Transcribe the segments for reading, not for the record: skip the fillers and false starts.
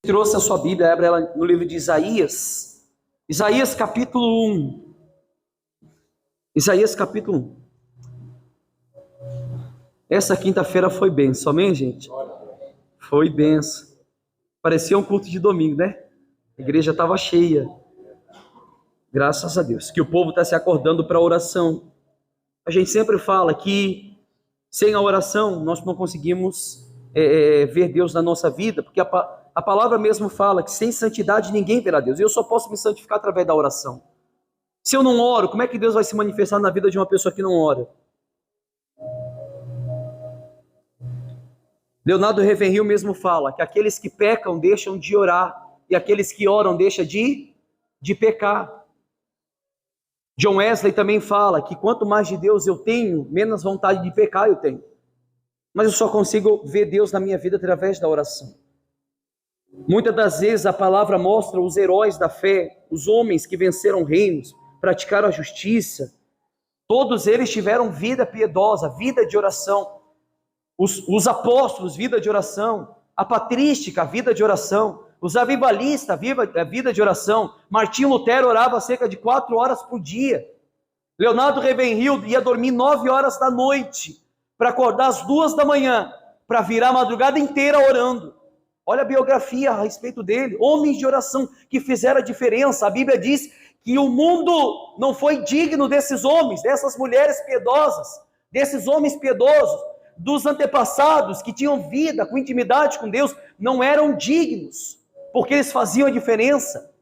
Trouxe a sua Bíblia, abre ela no livro de Isaías. Isaías capítulo 1. Isaías capítulo 1. Essa quinta-feira foi benção, amém, gente? Foi benção. Parecia um culto de domingo, né? A igreja estava cheia. Graças a Deus. Que o povo está se acordando para a oração. A gente sempre fala que sem a oração nós não conseguimos ver Deus na nossa vida, porque a palavra mesmo fala que sem santidade ninguém verá Deus. Eu só posso me santificar através da oração. Se eu não oro, como é que Deus vai se manifestar na vida de uma pessoa que não ora? Leonardo Ravenhill mesmo fala que aqueles que pecam deixam de orar, e aqueles que oram deixam de pecar. John Wesley também fala que quanto mais de Deus eu tenho, menos vontade de pecar eu tenho. Mas eu só consigo ver Deus na minha vida através da oração. Muitas das vezes a palavra mostra os heróis da fé, os homens que venceram reinos, praticaram a justiça. Todos eles tiveram vida piedosa, vida de oração. Os apóstolos, vida de oração. A patrística, vida de oração. Os avivalistas, vida de oração. Martinho Lutero orava cerca de 4 horas por dia. Leonardo Ravenhill ia dormir 9 horas da noite, para acordar às 2 da manhã, para virar a madrugada inteira orando. Olha a biografia a respeito dele. Homens de oração que fizeram a diferença. A Bíblia diz que o mundo não foi digno desses homens, dessas mulheres piedosas, desses homens piedosos, dos antepassados que tinham vida com intimidade com Deus, não eram dignos, porque eles faziam a diferença.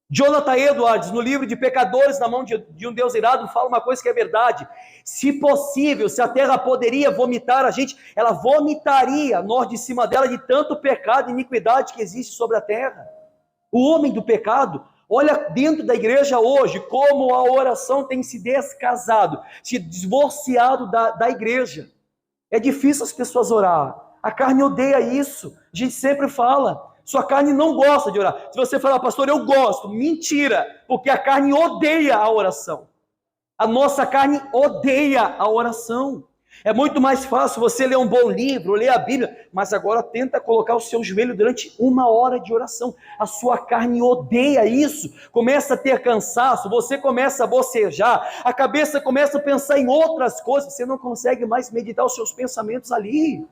Jonathan Edwards, no livro de Pecadores na mão de um Deus irado, fala uma coisa que é verdade. Se possível, se a terra poderia vomitar a gente, ela vomitaria nós de cima dela de tanto pecado e iniquidade que existe sobre a terra. O homem do pecado, olha dentro da igreja hoje, como a oração tem se descasado, se divorciado da igreja. É difícil as pessoas orar. A carne odeia isso. A gente sempre fala. Sua carne não gosta de orar. Se você falar, pastor, eu gosto, mentira, porque a carne odeia a oração. A nossa carne odeia a oração. É muito mais fácil você ler um bom livro, ler a Bíblia, mas agora tenta colocar o seu joelho durante 1 hora de oração. A sua carne odeia isso, começa a ter cansaço, você começa a bocejar, a cabeça começa a pensar em outras coisas, você não consegue mais meditar os seus pensamentos ali.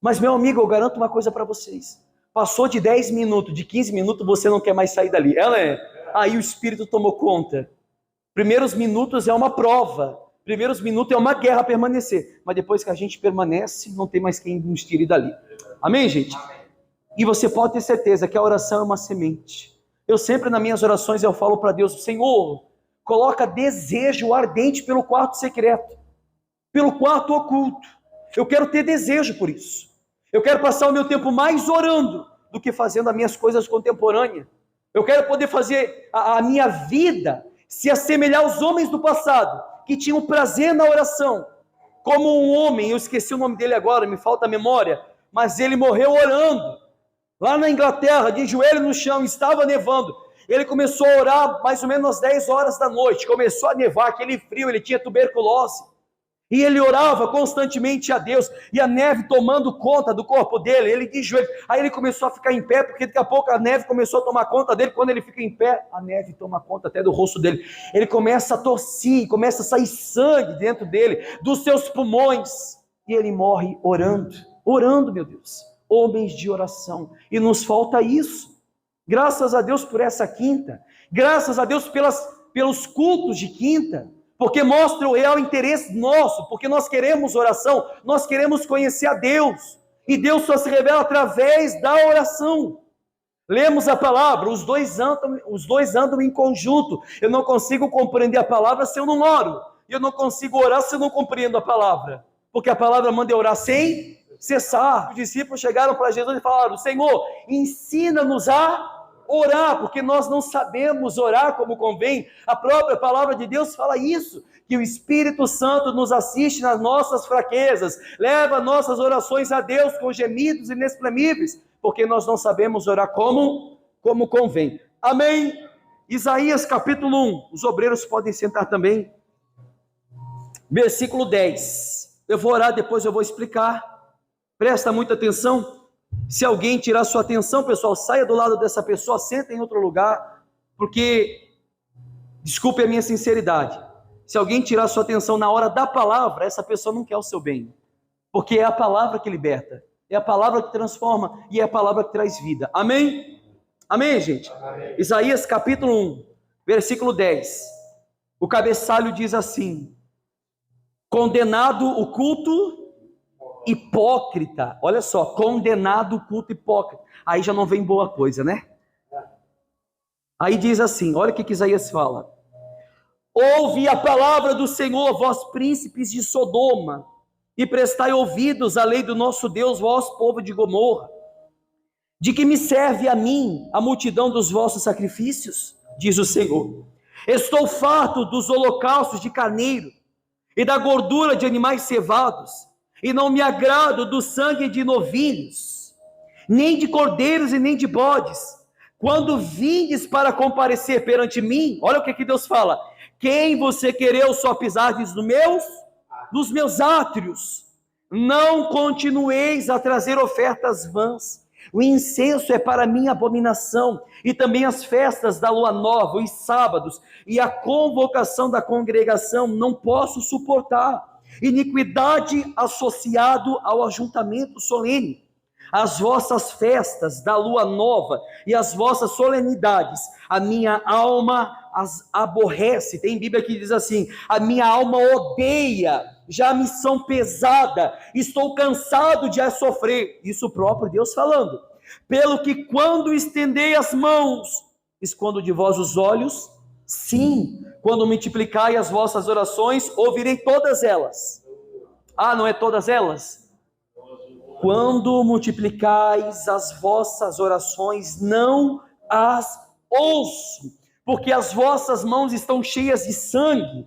Mas, meu amigo, eu garanto uma coisa para vocês. Passou de 10 minutos, de 15 minutos, você não quer mais sair dali. Aí o Espírito tomou conta. Primeiros minutos é uma prova. Primeiros minutos é uma guerra a permanecer. Mas depois que a gente permanece, não tem mais quem nos tire dali. Amém, gente? E você pode ter certeza que a oração é uma semente. Eu sempre, nas minhas orações, eu falo para Deus, Senhor, coloca desejo ardente pelo quarto secreto, pelo quarto oculto. Eu quero ter desejo por isso. Eu quero passar o meu tempo mais orando do que fazendo as minhas coisas contemporâneas. Eu quero poder fazer a minha vida se assemelhar aos homens do passado, que tinham prazer na oração. Como um homem, eu esqueci o nome dele agora, me falta a memória, mas ele morreu orando. Lá na Inglaterra, de joelho no chão, estava nevando. Ele começou a orar mais ou menos às 10 horas da noite. Começou a nevar, aquele frio, ele tinha tuberculose. E ele orava constantemente a Deus, e a neve tomando conta do corpo dele, ele de joelho, aí ele começou a ficar em pé, porque daqui a pouco a neve começou a tomar conta dele. Quando ele fica em pé, a neve toma conta até do rosto dele, ele começa a tossir, começa a sair sangue dentro dele, dos seus pulmões, e ele morre orando, meu Deus, homens de oração, e nos falta isso. Graças a Deus por essa quinta, graças a Deus pelos cultos de quinta, porque mostra o real interesse nosso, porque nós queremos oração, nós queremos conhecer a Deus, e Deus só se revela através da oração. Lemos a palavra, os dois andam em conjunto. Eu não consigo compreender a palavra se eu não oro, e eu não consigo orar se eu não compreendo a palavra, porque a palavra manda eu orar sem cessar. Os discípulos chegaram para Jesus e falaram, Senhor, ensina-nos a orar, porque nós não sabemos orar como convém. A própria palavra de Deus fala isso, que o Espírito Santo nos assiste nas nossas fraquezas, leva nossas orações a Deus com gemidos inexprimíveis, porque nós não sabemos orar como convém. Amém? Isaías capítulo 1, os obreiros podem sentar também, versículo 10, eu vou orar, depois eu vou explicar, presta muita atenção. Se alguém tirar sua atenção, pessoal, saia do lado dessa pessoa, senta em outro lugar, porque, desculpe a minha sinceridade, se alguém tirar sua atenção na hora da palavra, essa pessoa não quer o seu bem, porque é a palavra que liberta, é a palavra que transforma e é a palavra que traz vida. Amém? Amém, gente? Amém. Isaías capítulo 1, versículo 10. O cabeçalho diz assim: condenado o culto hipócrita. Olha só, condenado o culto hipócrita. Aí já não vem boa coisa, né? Aí diz assim, olha o que Isaías fala: ouve a palavra do Senhor, vós príncipes de Sodoma, e prestai ouvidos à lei do nosso Deus, vós povo de Gomorra. De que me serve a mim a multidão dos vossos sacrifícios? Diz o Senhor. Estou farto dos holocaustos de carneiro e da gordura de animais cevados, e não me agrado do sangue de novilhos, nem de cordeiros e nem de bodes. Quando vindes para comparecer perante mim, olha o que Deus fala: quem você quereu só pisardes nos meus átrios? Não continueis a trazer ofertas vãs. O incenso é para mim abominação, e também as festas da lua nova, os sábados, e a convocação da congregação não posso suportar. Iniquidade associado ao ajuntamento solene, as vossas festas da lua nova e as vossas solenidades, a minha alma as aborrece. Tem Bíblia que diz assim: a minha alma odeia, já me são pesada, estou cansado de as sofrer. Isso o próprio Deus falando. Pelo que quando estendei as mãos, escondo de vós os olhos. Sim, quando multiplicai as vossas orações, ouvirei todas elas. Ah, não é todas elas? Quando multiplicais as vossas orações, não as ouço, porque as vossas mãos estão cheias de sangue.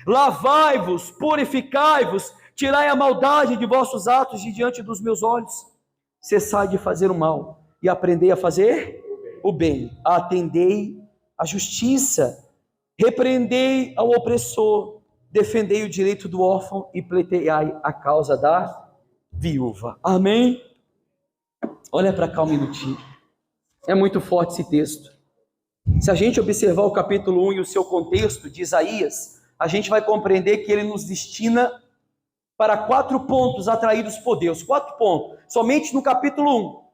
Lavai-vos, purificai-vos, tirai a maldade de vossos atos de diante dos meus olhos. Cessai de fazer o mal e aprendei a fazer o bem. Atendei a justiça, repreendei ao opressor, defendei o direito do órfão e pleiteai a causa da viúva. Amém? Olha para cá um minutinho. É muito forte esse texto. Se a gente observar o capítulo 1 e o seu contexto de Isaías, a gente vai compreender que ele nos destina para 4 pontos atraídos por Deus. 4 pontos, somente no capítulo 1.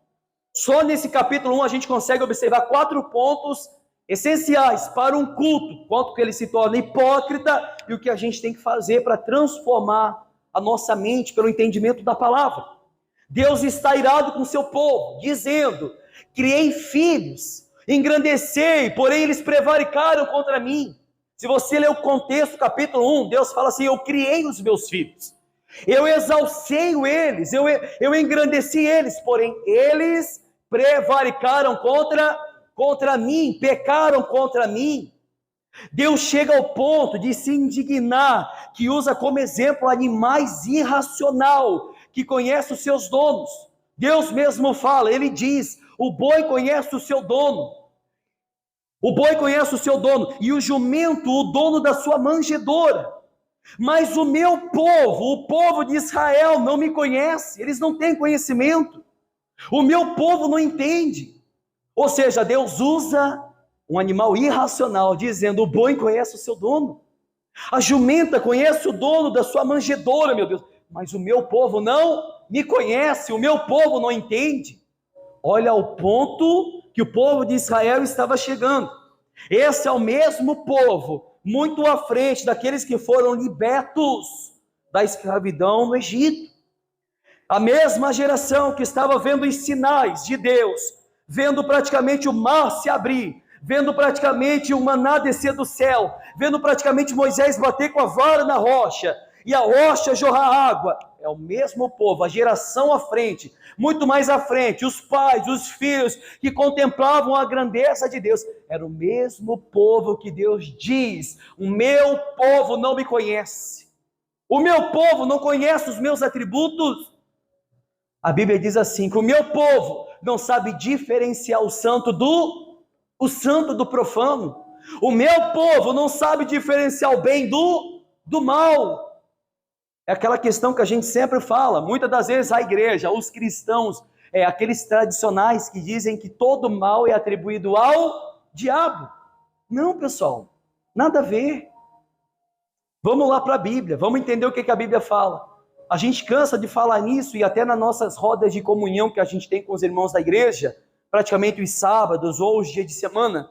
Só nesse capítulo 1 a gente consegue observar 4 pontos essenciais para um culto, quanto que ele se torna hipócrita e o que a gente tem que fazer para transformar a nossa mente pelo entendimento da palavra. Deus está irado com o seu povo, dizendo: criei filhos, engrandecei, porém eles prevaricaram contra mim. Se você ler o contexto, capítulo 1, Deus fala assim: eu criei os meus filhos, eu exalcei eles, eu engrandeci eles, porém eles prevaricaram contra mim, pecaram contra mim. Deus chega ao ponto de se indignar, que usa como exemplo animais irracional, que conhece os seus donos. Deus mesmo fala, ele diz: o boi conhece o seu dono, o boi conhece o seu dono, e o jumento o dono da sua manjedoura. Mas o meu povo, o povo de Israel, não me conhece, eles não têm conhecimento, o meu povo não entende. Ou seja, Deus usa um animal irracional, dizendo: o boi conhece o seu dono, a jumenta conhece o dono da sua manjedoura, meu Deus, mas o meu povo não me conhece, o meu povo não entende. Olha o ponto que o povo de Israel estava chegando. Esse é o mesmo povo, muito à frente daqueles que foram libertos da escravidão no Egito. A mesma geração que estava vendo os sinais de Deus, vendo praticamente o mar se abrir, vendo praticamente o maná descer do céu, vendo praticamente Moisés bater com a vara na rocha, e a rocha jorrar água. É o mesmo povo, a geração à frente, muito mais à frente, os pais, os filhos, que contemplavam a grandeza de Deus, era o mesmo povo que Deus diz: o meu povo não me conhece, o meu povo não conhece os meus atributos. A Bíblia diz assim, que o meu povo não sabe diferenciar o santo do profano, o meu povo não sabe diferenciar o bem do mal. É aquela questão que a gente sempre fala, muitas das vezes a igreja, os cristãos, aqueles tradicionais que dizem que todo mal é atribuído ao diabo. Não, pessoal, nada a ver. Vamos lá para a Bíblia, vamos entender o que a Bíblia fala. A gente cansa de falar nisso, e até nas nossas rodas de comunhão que a gente tem com os irmãos da igreja, praticamente os sábados ou os dias de semana,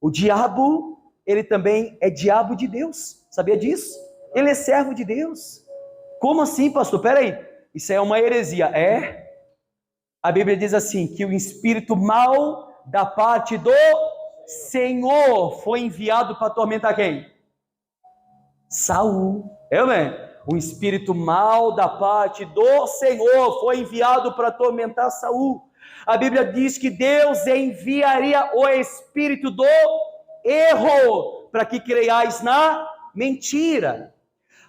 o diabo, ele também é diabo de Deus, sabia disso? Ele é servo de Deus. Como assim, pastor? Peraí, isso é uma heresia. A Bíblia diz assim, que o espírito mau da parte do Senhor foi enviado para atormentar quem? Saul. O espírito mau da parte do Senhor foi enviado para atormentar Saul. A Bíblia diz que Deus enviaria o espírito do erro para que creiais na mentira.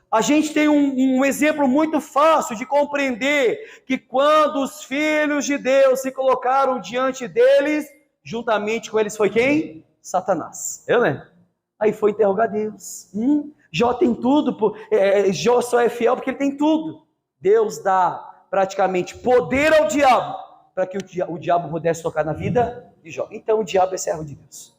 A gente tem um exemplo muito fácil de compreender que quando os filhos de Deus se colocaram diante deles, juntamente com eles foi quem? Satanás. Aí foi interrogar Deus. Jó tem tudo, Jó só é fiel porque ele tem tudo. Deus dá praticamente poder ao diabo para que o diabo pudesse tocar na vida de Jó. Então o diabo é servo de Deus.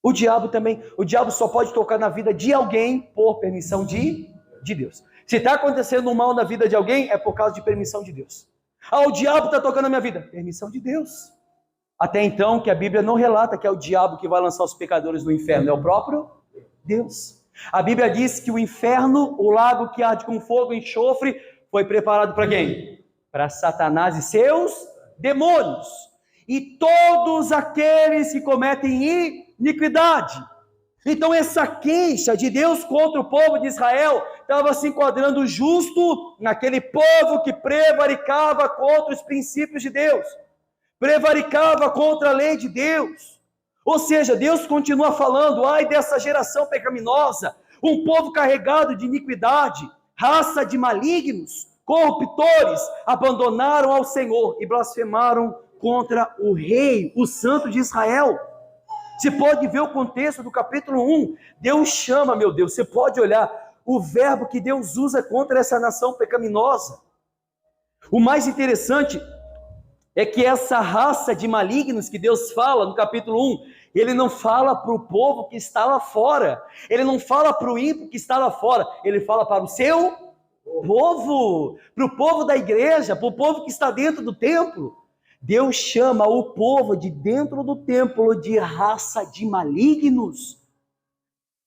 O diabo só pode tocar na vida de alguém por permissão de Deus. Se está acontecendo um mal na vida de alguém, é por causa de permissão de Deus. O diabo está tocando na minha vida, permissão de Deus. Até então, que a Bíblia não relata que é o diabo que vai lançar os pecadores no inferno, é o próprio Deus. A Bíblia diz que o inferno, o lago que arde com fogo e enxofre, foi preparado para quem? Para Satanás e seus demônios. E todos aqueles que cometem iniquidade. Então essa queixa de Deus contra o povo de Israel estava se enquadrando justo naquele povo que prevaricava contra os princípios de Deus, prevaricava contra a lei de Deus. Ou seja, Deus continua falando, ai dessa geração pecaminosa, um povo carregado de iniquidade, raça de malignos, corruptores, abandonaram ao Senhor e blasfemaram contra o rei, o santo de Israel. Você pode ver o contexto do capítulo 1, Deus chama, meu Deus, você pode olhar o verbo que Deus usa contra essa nação pecaminosa. O mais interessante é que essa raça de malignos que Deus fala no capítulo 1, ele não fala para o povo que está lá fora, ele não fala para o ímpio que está lá fora, ele fala para o seu povo, para o povo da igreja, para o povo que está dentro do templo. Deus chama o povo de dentro do templo de raça de malignos.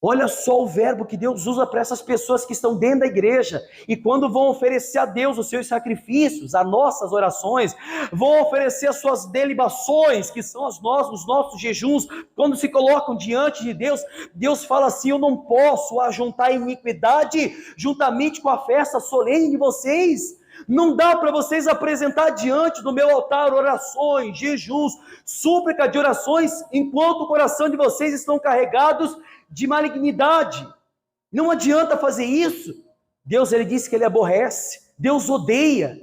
Olha só o verbo que Deus usa para essas pessoas que estão dentro da igreja, e quando vão oferecer a Deus os seus sacrifícios, as nossas orações, vão oferecer as suas delibações, que são os nossos jejuns, quando se colocam diante de Deus, Deus fala assim, eu não posso ajuntar iniquidade juntamente com a festa solene de vocês. Não dá para vocês apresentar diante do meu altar orações, jejuns, súplica de orações, enquanto o coração de vocês estão carregados de malignidade. Não adianta fazer isso. Deus, ele disse que ele aborrece, Deus odeia.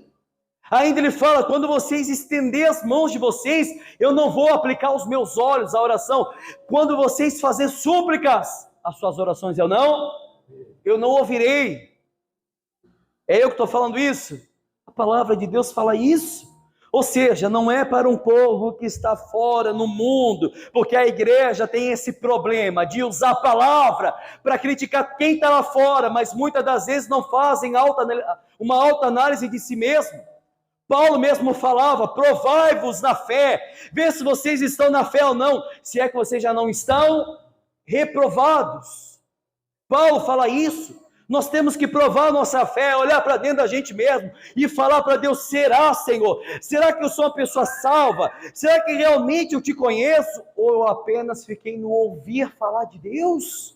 Ainda ele fala, quando vocês estender as mãos de vocês, eu não vou aplicar os meus olhos à oração. Quando vocês fazerem súplicas, as suas orações eu não ouvirei. É eu que estou falando isso? A palavra de Deus fala isso. Ou seja, não é para um povo que está fora no mundo, porque a igreja tem esse problema de usar a palavra para criticar quem está lá fora, mas muitas das vezes não fazem uma alta análise de si mesmo. Paulo mesmo falava, provai-vos na fé, vê se vocês estão na fé ou não, se é que vocês já não estão reprovados. Paulo fala isso. Nós temos que provar a nossa fé, olhar para dentro da gente mesmo e falar para Deus, será, Senhor? Será que eu sou uma pessoa salva? Será que realmente eu te conheço? Ou eu apenas fiquei no ouvir falar de Deus?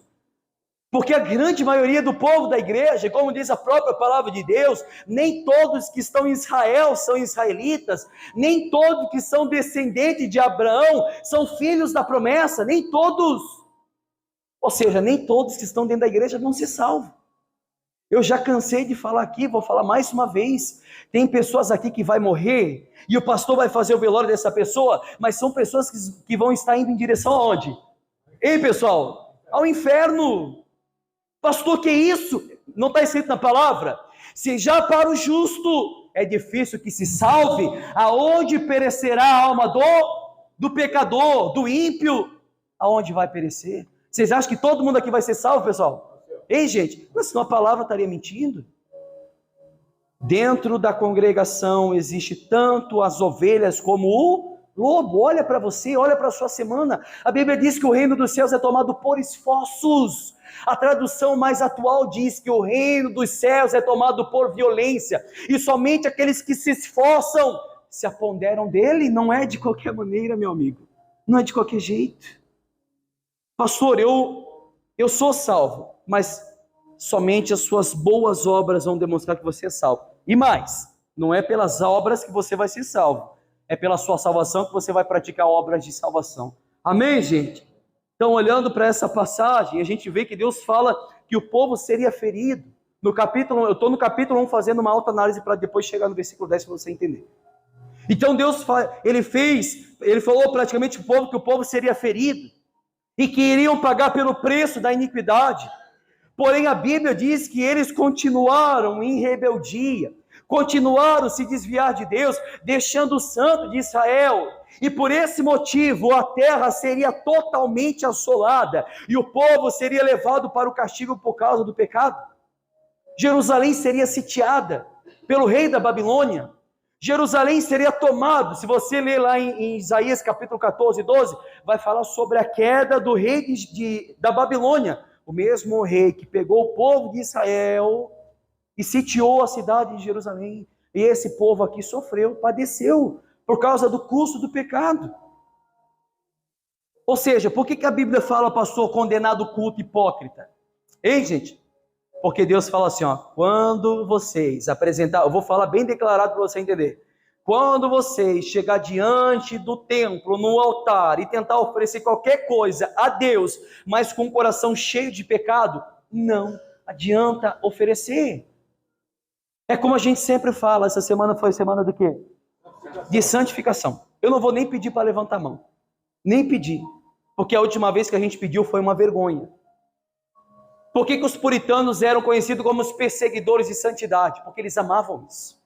Porque a grande maioria do povo da igreja, como diz a própria palavra de Deus, nem todos que estão em Israel são israelitas, nem todos que são descendentes de Abraão são filhos da promessa, nem todos. Ou seja, nem todos que estão dentro da igreja vão ser salvos. Eu já cansei de falar aqui, vou falar mais uma vez. Tem pessoas aqui que vai morrer e o pastor vai fazer o velório dessa pessoa, mas são pessoas que vão estar indo em direção aonde? Ei, pessoal, ao inferno. Pastor, que isso? Não está escrito na palavra? Se já para o justo é difícil que se salve, aonde perecerá a alma do pecador, do ímpio? Aonde vai perecer? Vocês acham que todo mundo aqui vai ser salvo, pessoal? Ei, gente, mas senão a palavra estaria mentindo. Dentro da congregação existe tanto as ovelhas como o lobo. Olha para você, olha para a sua semana. A Bíblia diz que o reino dos céus é tomado por esforços. A tradução mais atual diz que o reino dos céus é tomado por violência. E somente aqueles que se esforçam se apoderam dele. Não é de qualquer maneira, meu amigo. Não é de qualquer jeito. Pastor, eu sou salvo, mas somente as suas boas obras vão demonstrar que você é salvo. E mais, não é pelas obras que você vai ser salvo, é pela sua salvação que você vai praticar obras de salvação. Amém, gente? Então, olhando para essa passagem, a gente vê que Deus fala que o povo seria ferido. Eu estou no capítulo 1 fazendo uma autoanálise para depois chegar no versículo 10 para você entender. Então, ele falou praticamente para o povo que o povo seria ferido e que iriam pagar pelo preço da iniquidade. Porém, a Bíblia diz que eles continuaram em rebeldia, continuaram a se desviar de Deus, deixando o santo de Israel. E por esse motivo, a terra seria totalmente assolada, e o povo seria levado para o castigo por causa do pecado. Jerusalém seria sitiada pelo rei da Babilônia. Jerusalém seria tomado. Se você ler lá em Isaías capítulo 14, 12, vai falar sobre a queda do rei da Babilônia. O mesmo rei que pegou o povo de Israel e sitiou a cidade de Jerusalém. E esse povo aqui sofreu, padeceu, por causa do custo do pecado. Ou seja, por que a Bíblia fala, pastor, condenado culto hipócrita? Ei, gente, porque Deus fala assim, ó, quando vocês apresentar, eu vou falar bem declarado para você entender. Quando vocês chegar diante do templo, no altar, e tentar oferecer qualquer coisa a Deus, mas com o coração cheio de pecado, não adianta oferecer. É como a gente sempre fala, essa semana foi semana do quê? De santificação. Eu não vou nem pedir para levantar a mão. Nem pedir. Porque a última vez que a gente pediu foi uma vergonha. Por que os puritanos eram conhecidos como os perseguidores de santidade? Porque eles amavam isso.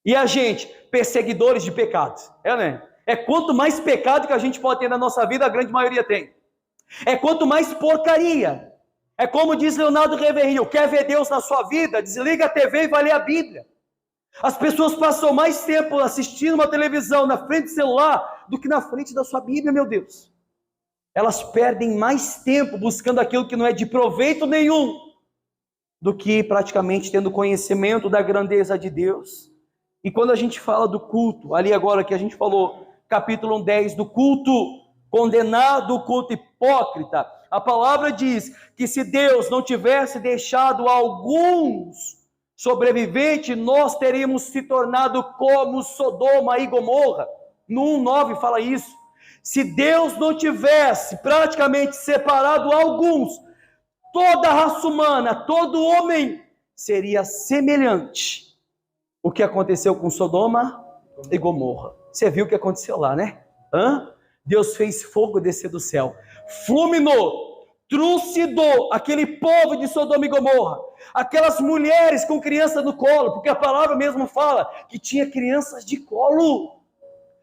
E a gente, perseguidores de pecado. Né? É quanto mais pecado que a gente pode ter na nossa vida, a grande maioria tem. É quanto mais porcaria. É como diz Leonardo Reveril, quer ver Deus na sua vida? Desliga a TV e vai ler a Bíblia. As pessoas passam mais tempo assistindo uma televisão na frente do celular do que na frente da sua Bíblia, meu Deus. Elas perdem mais tempo buscando aquilo que não é de proveito nenhum, do que praticamente tendo conhecimento da grandeza de Deus. E quando a gente fala do culto, ali agora que a gente falou, capítulo 10, do culto, condenado o culto hipócrita, a palavra diz que se Deus não tivesse deixado alguns sobreviventes, nós teríamos se tornado como Sodoma e Gomorra. No 1:9 fala isso. Se Deus não tivesse praticamente separado alguns, toda a raça humana, todo homem, seria semelhante o que aconteceu com Sodoma e Gomorra. Você viu o que aconteceu lá, né? Deus fez fogo descer do céu, fulminou, trucidou aquele povo de Sodoma e Gomorra, aquelas mulheres com crianças no colo, porque a palavra mesmo fala que tinha crianças de colo.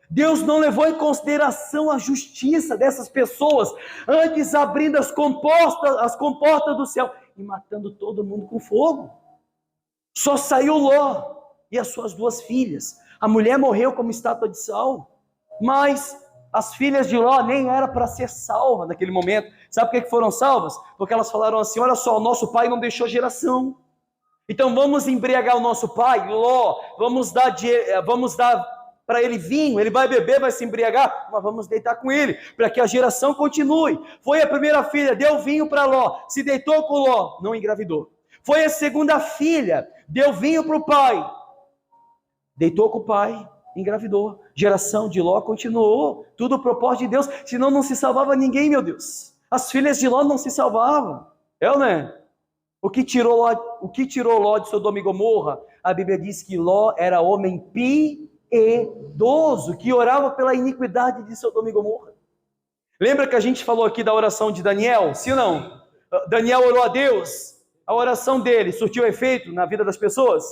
Deus não levou em consideração a justiça dessas pessoas, antes abrindo as comportas do céu e matando todo mundo com fogo. Só saiu Ló e as suas 2 filhas. A mulher morreu como estátua de sal, mas as filhas de Ló nem era para ser salva naquele momento. Sabe por que foram salvas? Porque elas falaram assim, olha só, o nosso pai não deixou geração, então vamos embriagar o nosso pai, Ló, vamos dar para ele vinho, ele vai beber, vai se embriagar, mas vamos deitar com ele, para que a geração continue. Foi a primeira filha, deu vinho para Ló, se deitou com Ló, não engravidou. Foi a segunda filha, deu vinho para o pai, deitou com o pai, engravidou. Geração de Ló continuou, tudo propósito de Deus, senão não se salvava ninguém, meu Deus. As filhas de Ló não se salvavam, né? O que tirou Ló de Sodoma e Gomorra? A Bíblia diz que Ló era homem piedoso, que orava pela iniquidade de Sodoma e Gomorra. Lembra que a gente falou aqui da oração de Daniel? Sim ou não? Daniel orou a Deus, a oração dele surtiu efeito na vida das pessoas?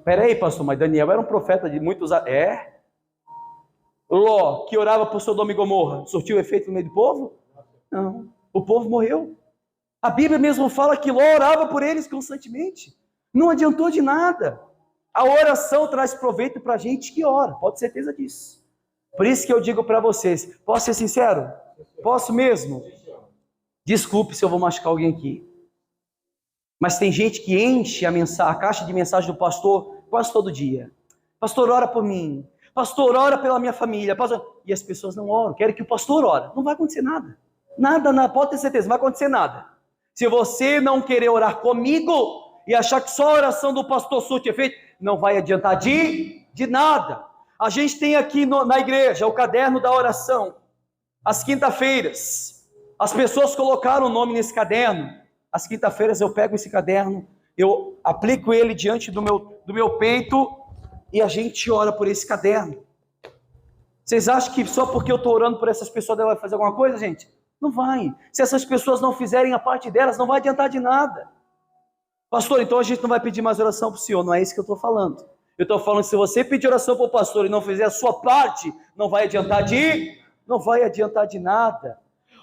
Peraí, pastor, mas Daniel era um profeta de muitos anos. Ló, que orava por Sodoma e Gomorra, surtiu efeito no meio do povo? Não, o povo morreu. A Bíblia mesmo fala que Ló orava por eles constantemente. Não adiantou de nada. A oração traz proveito para a gente que ora, pode ter certeza disso. Por isso que eu digo para vocês, posso ser sincero? Posso mesmo? Desculpe se eu vou machucar alguém aqui. Mas tem gente que enche a caixa de mensagem do pastor quase todo dia. Pastor, ora por mim. Pastor, ora pela minha família. Pastor... E as pessoas não oram, querem que o pastor ore. Não vai acontecer nada. Nada, pode ter certeza, não vai acontecer nada. Se você não querer orar comigo e achar que só a oração do pastor surte efeito, não vai adiantar de nada. A gente tem aqui na igreja o caderno da oração. Às quinta-feiras, as pessoas colocaram o nome nesse caderno. Às quinta-feiras eu pego esse caderno, eu aplico ele diante do meu peito e a gente ora por esse caderno. Vocês acham que só porque eu estou orando por essas pessoas ela vai fazer alguma coisa, gente? Não vai. Se essas pessoas não fizerem a parte delas, não vai adiantar de nada. Pastor, então a gente não vai pedir mais oração para o senhor, não é isso que eu estou falando. Eu estou falando que se você pedir oração para o pastor e não fizer a sua parte, não vai adiantar de nada.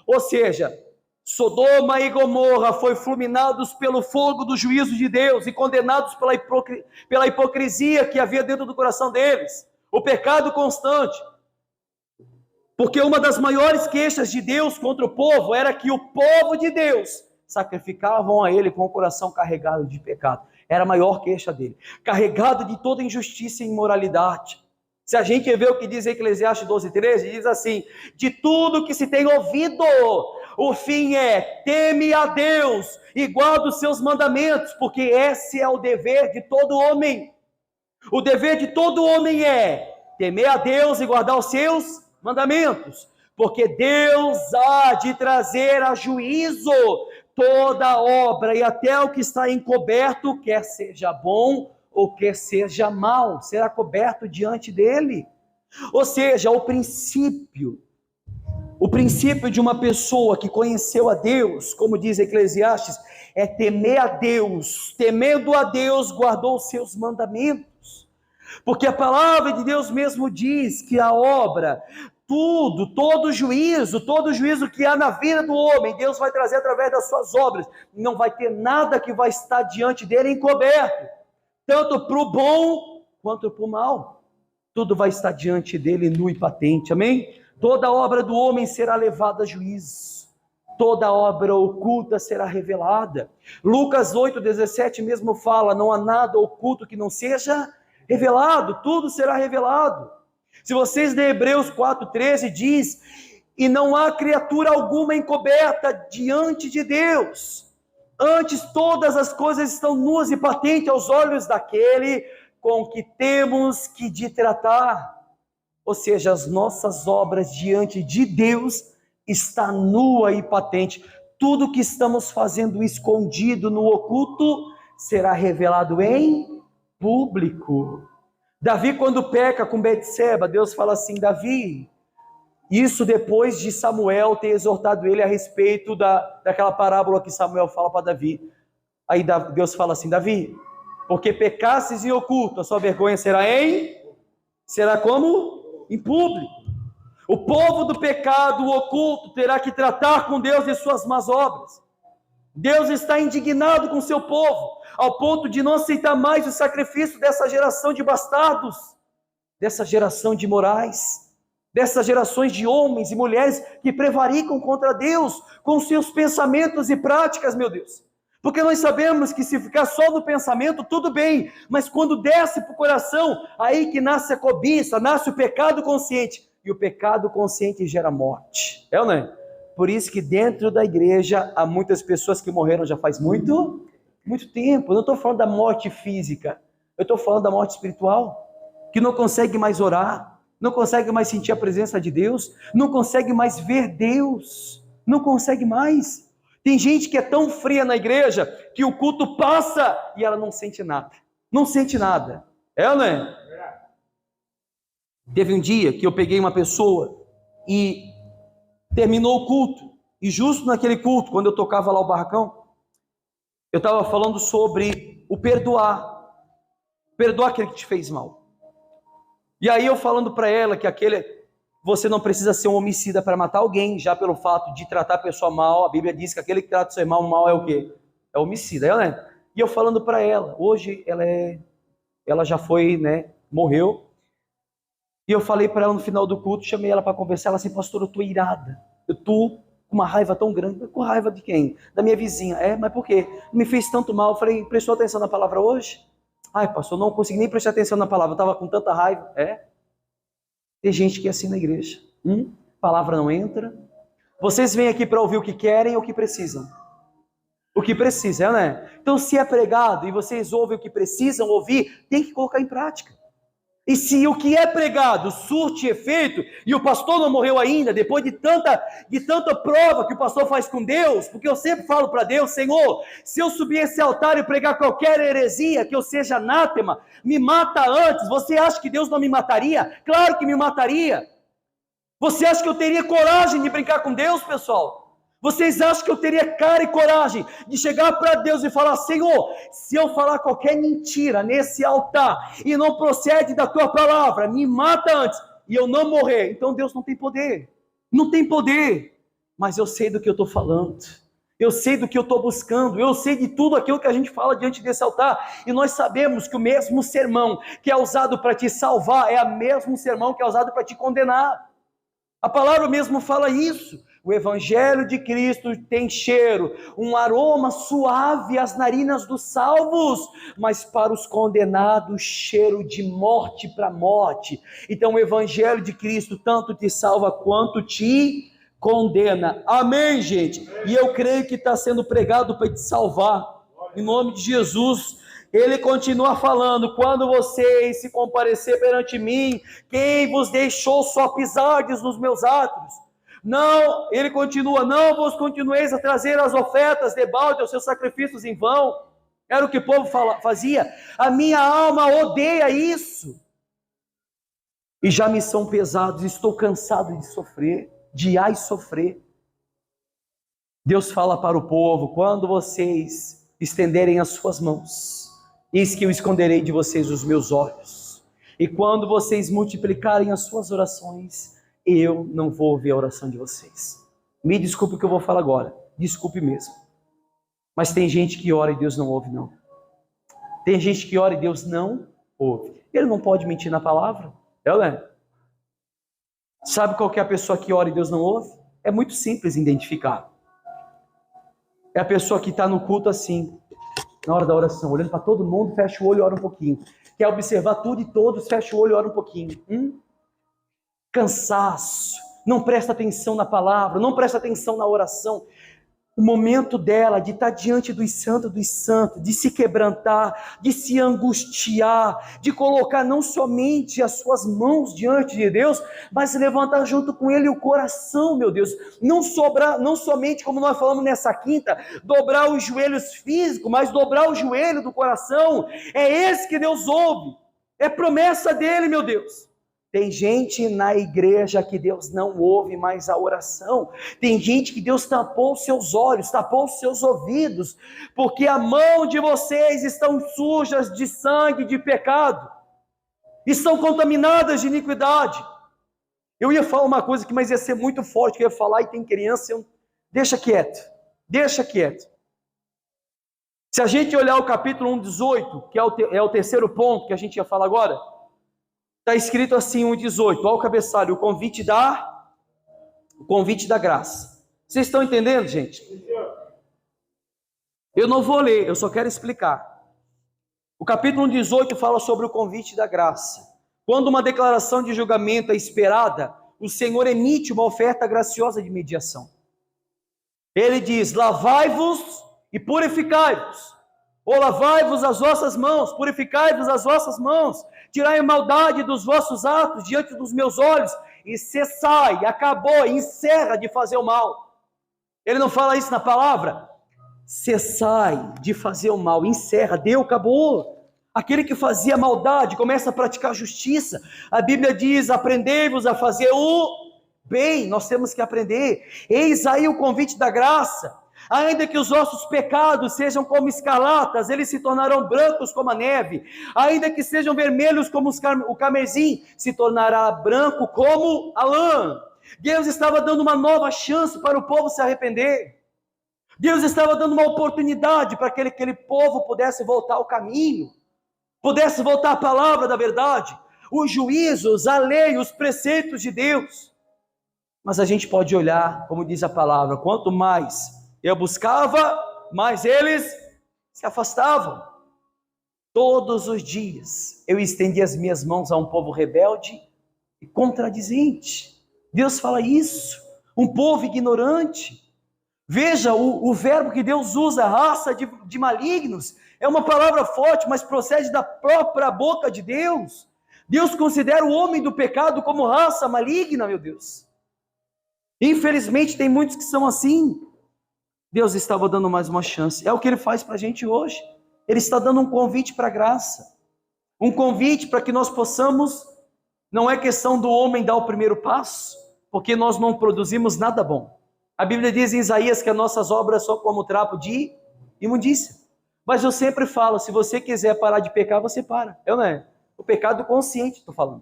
Ou seja, Sodoma e Gomorra foi fulminados pelo fogo do juízo de Deus e condenados pela hipocrisia que havia dentro do coração deles, o pecado constante. Porque uma das maiores queixas de Deus contra o povo era que o povo de Deus sacrificavam a ele com o coração carregado de pecado. Era a maior queixa dele, carregado de toda injustiça e imoralidade. Se a gente vê o que diz Eclesiastes 12:13, diz assim: de tudo que se tem ouvido, o fim é: teme a Deus e guarda os seus mandamentos, porque esse é o dever de todo homem. O dever de todo homem é temer a Deus e guardar os seus mandamentos, porque Deus há de trazer a juízo toda obra e até o que está encoberto, quer seja bom ou quer seja mal, será coberto diante dele. Ou seja, o princípio de uma pessoa que conheceu a Deus, como diz Eclesiastes, é temer a Deus. Temendo a Deus, guardou os seus mandamentos. Porque a palavra de Deus mesmo diz que a obra, todo juízo que há na vida do homem, Deus vai trazer através das suas obras. Não vai ter nada que vai estar diante dele encoberto, tanto para o bom quanto para o mal. Tudo vai estar diante dele nu e patente, amém? Toda obra do homem será levada a juízo, toda obra oculta será revelada. Lucas 8:17 mesmo fala: não há nada oculto que não seja revelado, tudo será revelado. Se vocês lerem Hebreus 4:13, diz: e não há criatura alguma encoberta diante de Deus, antes todas as coisas estão nuas e patentes aos olhos daquele com que temos que de tratar. Ou seja, as nossas obras diante de Deus está nua e patente. Tudo que estamos fazendo escondido no oculto será revelado em público. Davi, quando peca com Betseba, Deus fala assim: Davi, isso depois de Samuel ter exortado ele a respeito daquela parábola que Samuel fala para Davi. Aí Deus fala assim: Davi, porque pecasses em oculto, a sua vergonha será como? Em público. O povo do pecado, o oculto, terá que tratar com Deus de suas más obras. Deus está indignado com o seu povo, ao ponto de não aceitar mais o sacrifício dessa geração de bastardos, dessa geração de morais, dessas gerações de homens e mulheres que prevaricam contra Deus com seus pensamentos e práticas, meu Deus. Porque nós sabemos que se ficar só no pensamento, tudo bem, mas quando desce para o coração, aí que nasce a cobiça, nasce o pecado consciente, e o pecado consciente gera morte. É ou não é? Por isso que dentro da igreja há muitas pessoas que morreram já faz muito tempo. Eu não estou falando da morte física, eu estou falando da morte espiritual, que não consegue mais orar, não consegue mais sentir a presença de Deus, não consegue mais ver Deus, não consegue mais. Tem gente que é tão fria na igreja que o culto passa e ela não sente nada. Não sente nada. É ou não é? Teve um dia que eu peguei uma pessoa e terminou o culto. E justo naquele culto, quando eu tocava lá o barracão, eu estava falando sobre o perdoar. Perdoa aquele que te fez mal. E aí eu falando para ela que você não precisa ser um homicida para matar alguém, já pelo fato de tratar a pessoa mal. A Bíblia diz que aquele que trata o seu irmão mal é o quê? É homicida, né? E eu falando para ela, hoje ela já foi, né, morreu. E eu falei para ela no final do culto, chamei ela para conversar, ela assim, pastor, eu tô irada, eu tô com uma raiva tão grande. Com raiva de quem? Da minha vizinha. Mas por quê? Me fez tanto mal. Eu falei, prestou atenção na palavra hoje? Ai, pastor, não consegui nem prestar atenção na palavra, eu estava com tanta raiva. Tem gente que é assim na igreja. Palavra não entra. Vocês vêm aqui para ouvir o que querem ou o que precisam? O que precisa, né? Então, se é pregado e vocês ouvem o que precisam ouvir, tem que colocar em prática. E se o que é pregado surte efeito, e o pastor não morreu ainda, depois de tanta prova que o pastor faz com Deus, porque eu sempre falo para Deus, Senhor, se eu subir esse altar e pregar qualquer heresia, que eu seja anátema, me mata antes. Você acha que Deus não me mataria? Claro que me mataria. Você acha que eu teria coragem de brincar com Deus, pessoal? Vocês acham que eu teria cara e coragem de chegar para Deus e falar, Senhor, se eu falar qualquer mentira nesse altar e não procede da tua palavra, me mata antes e eu não morrer? Então Deus não tem poder. Não tem poder. Mas eu sei do que eu estou falando. Eu sei do que eu estou buscando. Eu sei de tudo aquilo que a gente fala diante desse altar. E nós sabemos que o mesmo sermão que é usado para te salvar é o mesmo sermão que é usado para te condenar. A palavra mesmo fala isso. O Evangelho de Cristo tem cheiro, um aroma suave às narinas dos salvos, mas para os condenados, cheiro de morte para morte. Então o Evangelho de Cristo tanto te salva quanto te condena. Amém, gente? E eu creio que está sendo pregado para te salvar, em nome de Jesus. Ele continua falando, quando vocês se comparecer perante mim, quem vos deixou só pisardes nos meus átrios? Não, ele continua, não vos continueis a trazer as ofertas de balde, os seus sacrifícios em vão. Era o que o povo fazia. A minha alma odeia isso. E já me são pesados, estou cansado de sofrer, de sofrer. Deus fala para o povo, quando vocês estenderem as suas mãos, eis que eu esconderei de vocês os meus olhos. E quando vocês multiplicarem as suas orações, eu não vou ouvir a oração de vocês. Me desculpe o que eu vou falar agora. Desculpe mesmo. Mas tem gente que ora e Deus não ouve, não. Tem gente que ora e Deus não ouve. Ele não pode mentir na palavra. Sabe qual que é a pessoa que ora e Deus não ouve? É muito simples identificar. É a pessoa que está no culto assim, na hora da oração, olhando para todo mundo, fecha o olho e ora um pouquinho. Quer observar tudo e todos, fecha o olho e ora um pouquinho. Cansaço, não presta atenção na palavra, não presta atenção na oração. O momento dela de estar diante dos santos, de se quebrantar, de se angustiar, de colocar não somente as suas mãos diante de Deus, mas levantar junto com Ele o coração, meu Deus. Não somente, como nós falamos nessa quinta, dobrar os joelhos físicos, mas dobrar o joelho do coração. É esse que Deus ouve, é promessa dEle, meu Deus. Tem gente na igreja que Deus não ouve mais a oração. Tem gente que Deus tapou os seus olhos, tapou os seus ouvidos, porque a mão de vocês estão sujas de sangue, de pecado. Estão contaminadas de iniquidade. Eu ia falar uma coisa que mas ia ser muito forte, que eu ia falar e tem criança, deixa quieto. Se a gente olhar o capítulo 1:18, que é o terceiro ponto que a gente ia falar agora, está escrito assim, 1:18, olha o cabeçalho, o convite da graça. Vocês estão entendendo, gente? Eu não vou ler, eu só quero explicar. O capítulo 1:18 fala sobre o convite da graça. Quando uma declaração de julgamento é esperada, o Senhor emite uma oferta graciosa de mediação. Ele diz, lavai-vos e purificai-vos. Ou lavai-vos as vossas mãos, purificai-vos as vossas mãos, tirai a maldade dos vossos atos diante dos meus olhos, e cessai, acabou, encerra de fazer o mal. Ele não fala isso na palavra? Cessai de fazer o mal, encerra, deu, acabou. Aquele que fazia maldade começa a praticar justiça. A Bíblia diz, aprendei-vos a fazer o bem, nós temos que aprender. Eis aí o convite da graça. Ainda que os nossos pecados sejam como escarlatas, eles se tornarão brancos como a neve. Ainda que sejam vermelhos como o carmesim, se tornará branco como a lã. Deus estava dando uma nova chance para o povo se arrepender. Deus estava dando uma oportunidade para que aquele povo pudesse voltar ao caminho, pudesse voltar à palavra da verdade, os juízos, a lei, os preceitos de Deus. Mas a gente pode olhar, como diz a palavra, quanto mais eu buscava, mais eles se afastavam. Todos os dias eu estendi as minhas mãos a um povo rebelde e contradizente. Deus fala isso, um povo ignorante. Veja o verbo que Deus usa, raça de malignos, é uma palavra forte, mas procede da própria boca de Deus. Deus considera o homem do pecado como raça maligna, meu Deus. Infelizmente tem muitos que são assim. Deus estava dando mais uma chance, é o que Ele faz para a gente hoje. Ele está dando um convite para a graça, um convite para que nós possamos, não é questão do homem dar o primeiro passo, porque nós não produzimos nada bom. A Bíblia diz em Isaías que as nossas obras são como trapo de imundícia. Mas eu sempre falo, se você quiser parar de pecar, você para. Eu não é. O pecado consciente, estou falando.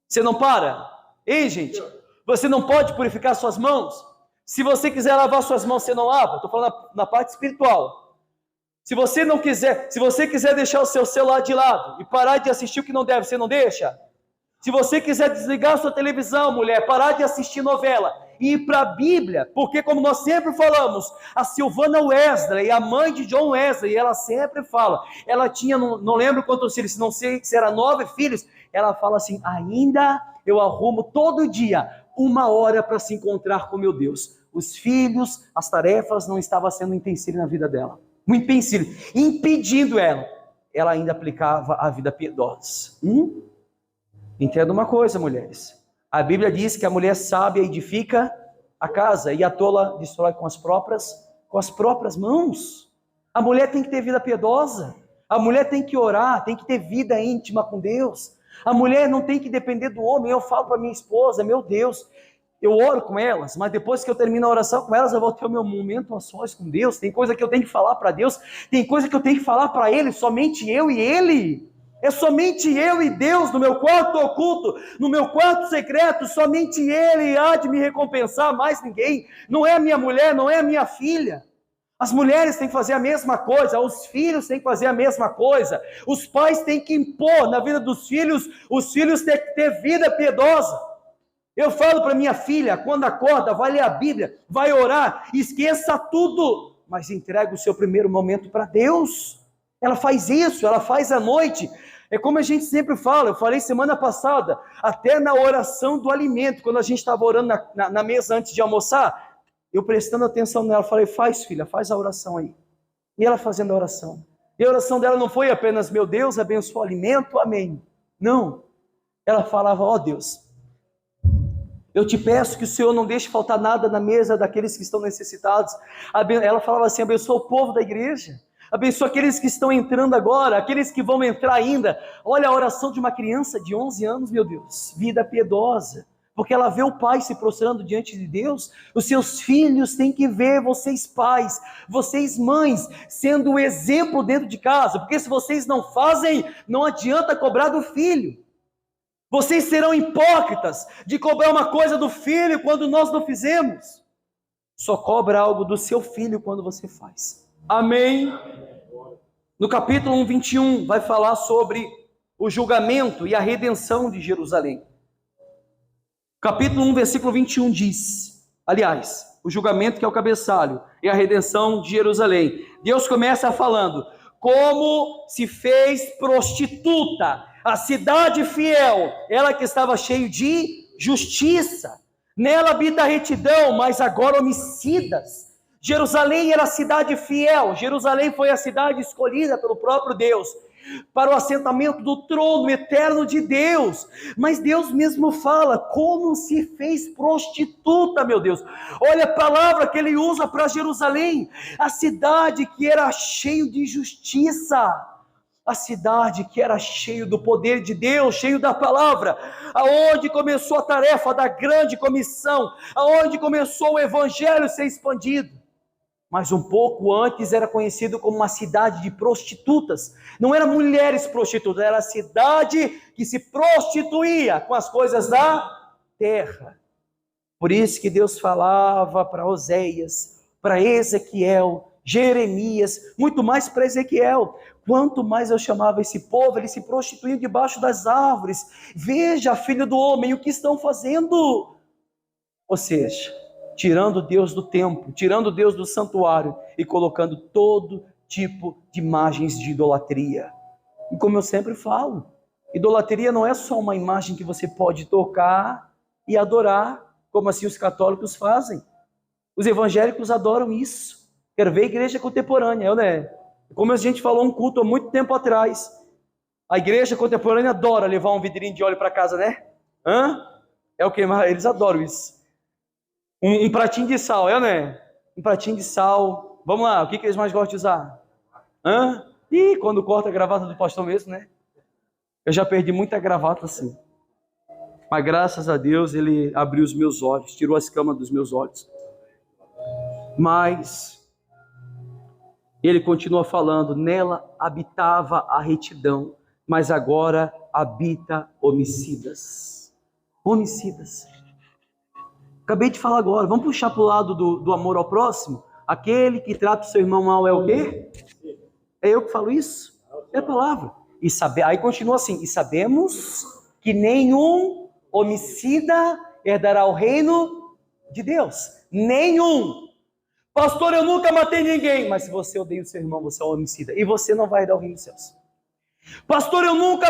Você não para? Hein, gente? Você não pode purificar suas mãos? Se você quiser lavar suas mãos, você não lava? Estou falando na parte espiritual. Se você quiser deixar o seu celular de lado e parar de assistir o que não deve, você não deixa? Se você quiser desligar a sua televisão, mulher, parar de assistir novela e ir para a Bíblia, porque como nós sempre falamos, a Silvana Wesley, a mãe de John Wesley, ela sempre fala, ela tinha, não lembro quantos filhos, não sei se era 9 filhos, ela fala assim, ainda eu arrumo todo dia 1 hora para se encontrar com meu Deus. Os filhos, as tarefas não estavam sendo um empecilho na vida dela, um empecilho, impedindo ela ainda aplicava a vida piedosa. Entenda uma coisa, mulheres. A Bíblia diz que a mulher sábia edifica a casa e a tola destrói com as próprias mãos. A mulher tem que ter vida piedosa. A mulher tem que orar, tem que ter vida íntima com Deus. A mulher não tem que depender do homem. Eu falo para minha esposa, meu Deus, eu oro com elas, mas depois que eu termino a oração com elas, eu vou ter o meu momento a sós com Deus. Tem coisa que eu tenho que falar para Deus, tem coisa que eu tenho que falar para Ele, somente eu e Ele. É somente eu e Deus, no meu quarto oculto, no meu quarto secreto, somente Ele há de me recompensar, mais ninguém. Não é a minha mulher, não é a minha filha. As mulheres têm que fazer a mesma coisa, os filhos têm que fazer a mesma coisa, os pais têm que impor na vida dos filhos, os filhos têm que ter vida piedosa. Eu falo para minha filha, quando acorda, vai ler a Bíblia, vai orar, esqueça tudo, mas entrega o seu primeiro momento para Deus. Ela faz isso, ela faz à noite. É como a gente sempre fala, eu falei semana passada, até na oração do alimento, quando a gente estava orando na mesa antes de almoçar, eu prestando atenção nela, falei, faz filha, faz a oração aí. E ela fazendo a oração. E a oração dela não foi apenas, meu Deus, abençoa o alimento, amém. Não. Ela falava, ó Deus, eu te peço que o Senhor não deixe faltar nada na mesa daqueles que estão necessitados. Ela falava assim, abençoa o povo da igreja. Abençoa aqueles que estão entrando agora, aqueles que vão entrar ainda. Olha a oração de uma criança de 11 anos, meu Deus, vida piedosa, porque ela vê o pai se prostrando diante de Deus. Os seus filhos têm que ver vocês pais, vocês mães, sendo o exemplo dentro de casa, porque se vocês não fazem, não adianta cobrar do filho. Vocês serão hipócritas de cobrar uma coisa do filho quando nós não fizemos. Só cobra algo do seu filho quando você faz. Amém? No capítulo 1, 21, vai falar sobre o julgamento e a redenção de Jerusalém. Capítulo 1, versículo 21 diz, aliás, o julgamento que é o cabeçalho e a redenção de Jerusalém. Deus começa falando, como se fez prostituta, a cidade fiel, ela que estava cheia de justiça, nela habita a retidão, mas agora homicidas. Jerusalém era a cidade fiel, Jerusalém foi a cidade escolhida pelo próprio Deus, para o assentamento do trono eterno de Deus, mas Deus mesmo fala, como se fez prostituta, meu Deus, olha a palavra que ele usa para Jerusalém, a cidade que era cheia de justiça, a cidade que era cheia do poder de Deus, cheio da palavra, aonde começou a tarefa da grande comissão, aonde começou o evangelho a ser expandido. mas um pouco antes era conhecido como uma cidade de prostitutas. Não eram mulheres prostitutas, era a cidade que se prostituía com as coisas da terra. Por isso que Deus falava para Oséias, para Ezequiel, Jeremias, muito mais para Ezequiel. Quanto mais eu chamava esse povo, eles se prostituíam debaixo das árvores. Veja, filho do homem, o que estão fazendo? Ou seja, tirando Deus do templo, tirando Deus do santuário e colocando todo tipo de imagens de idolatria. E como eu sempre falo, idolatria não é só uma imagem que você pode tocar e adorar, como assim os católicos fazem. Os evangélicos adoram isso. Quero ver a igreja contemporânea, né? Como a gente falou um culto há muito tempo atrás. A igreja contemporânea adora levar um vidrinho de óleo para casa, né? É o que? Eles adoram isso. Um pratinho de sal, né? Um pratinho de sal. Vamos lá, o que eles mais gostam de usar? Ih, quando corta a gravata do pastor mesmo, né? Eu já perdi muita gravata assim. Mas graças a Deus ele abriu os meus olhos, tirou a escama dos meus olhos. Mas ele continua falando, nela habitava a retidão, mas agora habita homicidas. Homicidas. Acabei de falar agora, vamos puxar para o lado do amor ao próximo? Aquele que trata o seu irmão mal é o quê? É eu que falo isso? É a palavra. Aí continua assim, e sabemos que nenhum homicida herdará o reino de Deus. Nenhum. Pastor, eu nunca matei ninguém. Mas se você odeia o seu irmão, você é um homicida. E você não vai herdar o reino dos céus. Pastor, eu nunca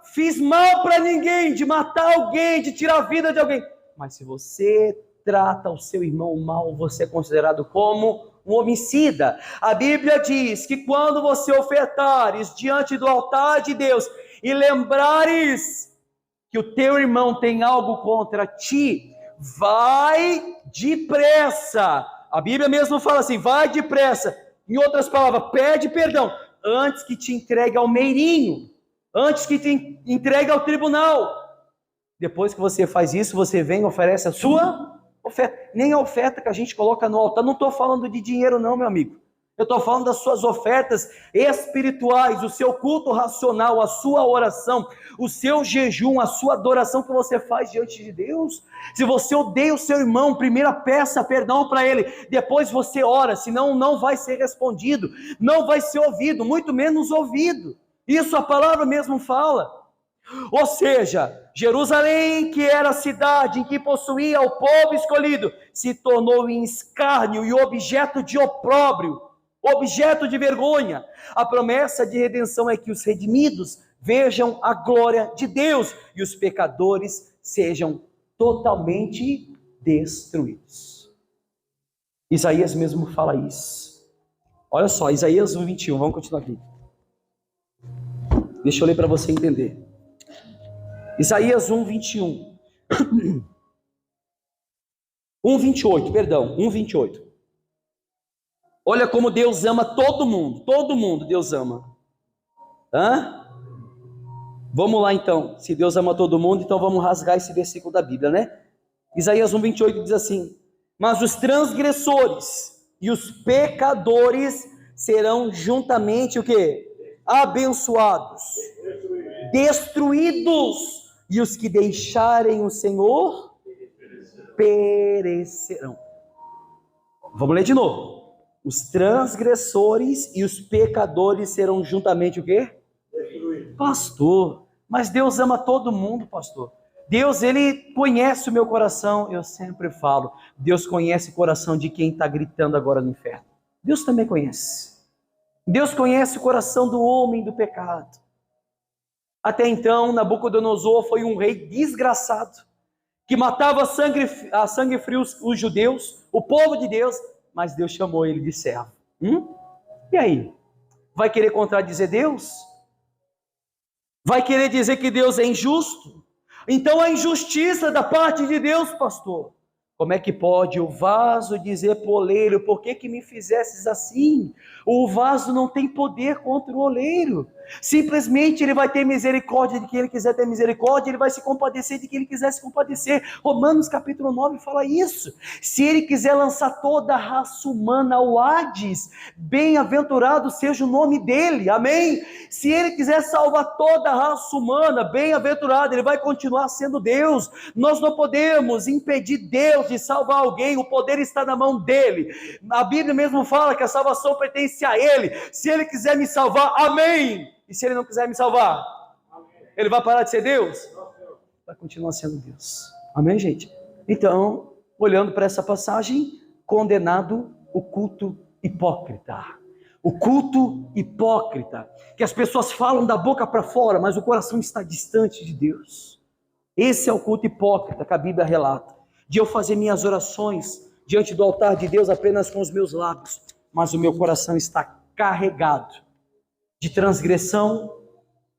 fiz mal para ninguém, de matar alguém, de tirar a vida de alguém. Mas se você trata o seu irmão mal, você é considerado como um homicida. A Bíblia diz que quando você ofertares diante do altar de Deus e lembrares que o teu irmão tem algo contra ti, vai depressa. A Bíblia mesmo fala assim, vai depressa. Em outras palavras, pede perdão antes que te entregue ao meirinho, antes que te entregue ao tribunal. Depois que você faz isso, você vem e oferece a sua oferta. Nem a oferta que a gente coloca no altar. Não estou falando de dinheiro não, meu amigo. Eu estou falando das suas ofertas espirituais, o seu culto racional, a sua oração, o seu jejum, a sua adoração que você faz diante de Deus. Se você odeia o seu irmão, primeiro peça perdão para ele, depois você ora, senão não vai ser respondido, não vai ser ouvido, muito menos ouvido. Isso a palavra mesmo fala. Ou seja, Jerusalém, que era a cidade em que possuía o povo escolhido, se tornou em escárnio e objeto de opróbrio, objeto de vergonha. A promessa de redenção é que os redimidos vejam a glória de Deus e os pecadores sejam totalmente destruídos. Isaías mesmo fala isso. Olha só, Isaías 1:21, vamos continuar aqui. Deixa eu ler para você entender. Isaías 1:21. 1:28. Olha como Deus ama todo mundo Deus ama. Vamos lá então, se Deus ama todo mundo, então vamos rasgar esse versículo da Bíblia, né? Isaías 1:28 diz assim, mas os transgressores e os pecadores serão juntamente o quê? Abençoados, destruídos, e os que deixarem o Senhor perecerão. Vamos ler de novo. Os transgressores e os pecadores serão juntamente o quê? Pastor, mas Deus ama todo mundo, pastor. Deus, ele conhece o meu coração. Eu sempre falo, Deus conhece o coração de quem está gritando agora no inferno. Deus também conhece. Deus conhece o coração do homem do pecado. Até então, Nabucodonosor foi um rei desgraçado, que matava a sangue frio os judeus, o povo de Deus, mas Deus chamou ele de servo. E aí? Vai querer contradizer Deus? Vai querer dizer que Deus é injusto? Então a injustiça da parte de Deus, pastor, Como é que pode o vaso dizer para o oleiro, por que me fizesses assim? O vaso não tem poder contra o oleiro. Simplesmente ele vai ter misericórdia de quem ele quiser ter misericórdia, ele vai se compadecer de quem ele quiser se compadecer. Romanos capítulo 9 fala isso. Se ele quiser lançar toda a raça humana ao Hades, bem-aventurado seja o nome dele, amém? Se ele quiser salvar toda a raça humana, bem-aventurado, ele vai continuar sendo Deus. Nós não podemos impedir Deus de salvar alguém, o poder está na mão dele. A Bíblia mesmo fala que a salvação pertence a ele. Se ele quiser me salvar, amém. E se ele não quiser me salvar, ele vai parar de ser Deus? Vai continuar sendo Deus. Amém, gente? Então, olhando para essa passagem, condenado o culto hipócrita. O culto hipócrita, que as pessoas falam da boca para fora, mas o coração está distante de Deus. Esse é o culto hipócrita que a Bíblia relata. De eu fazer minhas orações diante do altar de Deus apenas com os meus lábios, mas o meu coração está carregado de transgressão,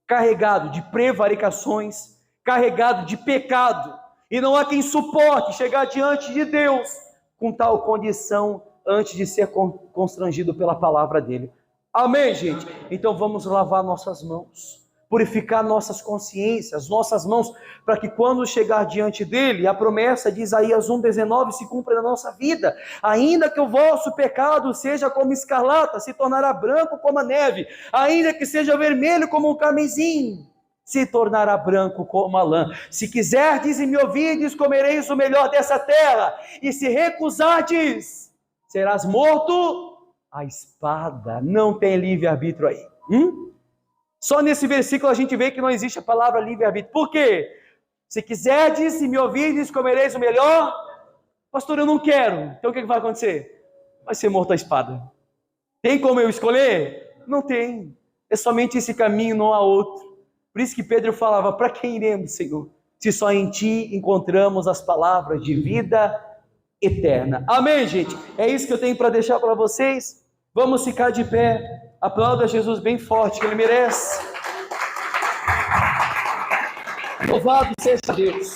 carregado de prevaricações, carregado de pecado, e não há quem suporte chegar diante de Deus com tal condição antes de ser constrangido pela palavra dele. Amém, gente? Então vamos lavar nossas mãos, purificar nossas consciências, nossas mãos, para que quando chegar diante dele, a promessa de Isaías 1,19 se cumpra na nossa vida. Ainda que o vosso pecado seja como escarlata, se tornará branco como a neve. Ainda que seja vermelho como um carmesim, se tornará branco como a lã. Se quiserdes e me ouvirdes, comereis o melhor dessa terra. E se recusardes, serás morto à espada. Não tem livre-arbítrio aí. Só nesse versículo a gente vê que não existe a palavra livre-arbítrio. Por quê? Se quiserdes e me ouvirdes, comereis o melhor. Pastor, eu não quero. Então o que vai acontecer? Vai ser morto à espada. Tem como eu escolher? Não tem. É somente esse caminho, não há outro. Por isso que Pedro falava, para quem iremos, Senhor? Se só em Ti encontramos as palavras de vida eterna. Amém, gente? É isso que eu tenho para deixar para vocês. Vamos ficar de pé. Aplauda Jesus bem forte, que Ele merece. Louvado seja Deus.